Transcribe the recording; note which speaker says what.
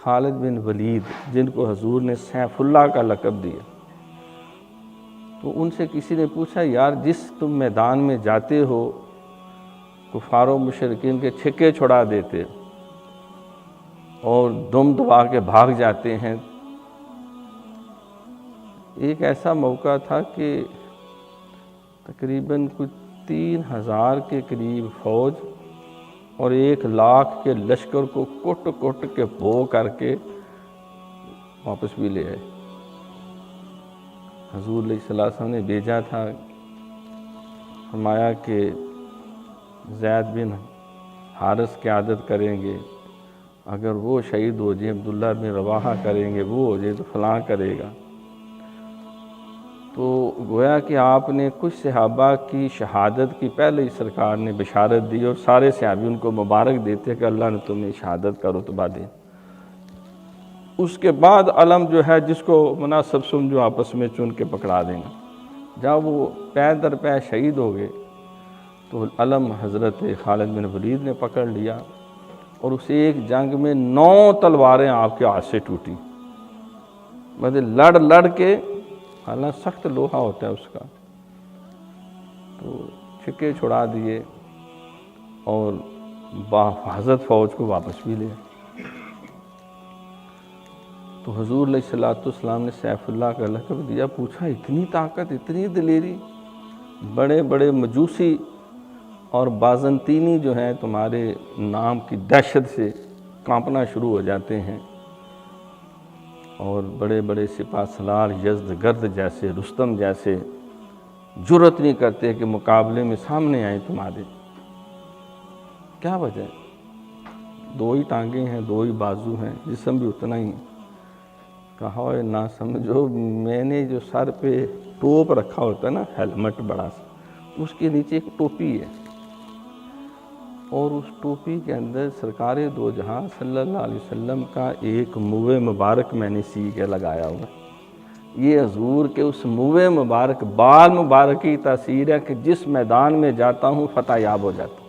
Speaker 1: خالد بن ولید جن کو حضور نے سیف اللہ کا لقب دیا، تو ان سے کسی نے پوچھا یار جس تم میدان میں جاتے ہو کفار و مشرکین کے چھکے چھڑا دیتے اور دم دبا کے بھاگ جاتے ہیں، ایک ایسا موقع تھا کہ تقریباً کچھ 3000 کے قریب فوج اور 1,00,000 کے لشکر کو کٹ کٹ کے بو کر کے واپس بھی لے آئے۔ حضور علیہ السلام نے بھیجا تھا، فرمایا کہ زید بن حارث قیادت کریں گے، اگر وہ شہید ہو جائے عبداللہ بن رواحہ کریں گے، وہ ہو جائے تو فلاں کرے گا۔ تو گویا کہ آپ نے کچھ صحابہ کی شہادت کی پہلے ہی سرکار نے بشارت دی، اور سارے صحابی ان کو مبارک دیتے کہ اللہ نے تمہیں شہادت کا رتبہ دیا۔ اس کے بعد علم جو ہے جس کو مناسب سمجھو آپس میں چن کے پکڑا دینا، جب وہ پے در پے شہید ہو گئے تو علم حضرت خالد بن ولید نے پکڑ لیا، اور اس ایک جنگ میں 9 تلواریں آپ کے ہاتھ سے ٹوٹی، مطلب لڑ لڑ کے، حالانکہ سخت لوہا ہوتا ہے اس کا، تو چھکے چھڑا دیے اور بحفاظت فوج کو واپس بھی لے۔ تو حضور علیہ السلام نے سیف اللہ کا لقب دیا، پوچھا اتنی طاقت، اتنی دلیری، بڑے بڑے مجوسی اور بازنطینی جو ہیں تمہارے نام کی دہشت سے کانپنا شروع ہو جاتے ہیں، اور بڑے بڑے سپہ سالار یزدگرد جیسے، رستم جیسے جرأت نہیں کرتے کہ مقابلے میں سامنے آئیں تمہارے، کیا وجہ ہے؟ 2 ہی ٹانگیں ہیں، 2 ہی بازو ہیں، جسم بھی اتنا ہی ہے۔ کہا ہوئے نہ سمجھو، میں نے جو سر پہ ٹوپ رکھا ہوتا ہے نا، ہیلمٹ بڑا سا، اس کے نیچے ایک ٹوپی ہے، اور اس ٹوپی کے اندر سرکار دو جہاں صلی اللہ علیہ وسلم کا ایک موے مبارک میں نے سی کے لگایا ہوا۔ یہ حضور کے اس موے مبارک، بال مبارک کی تاثیر ہے کہ جس میدان میں جاتا ہوں فتح یاب ہو جاتا ہوں۔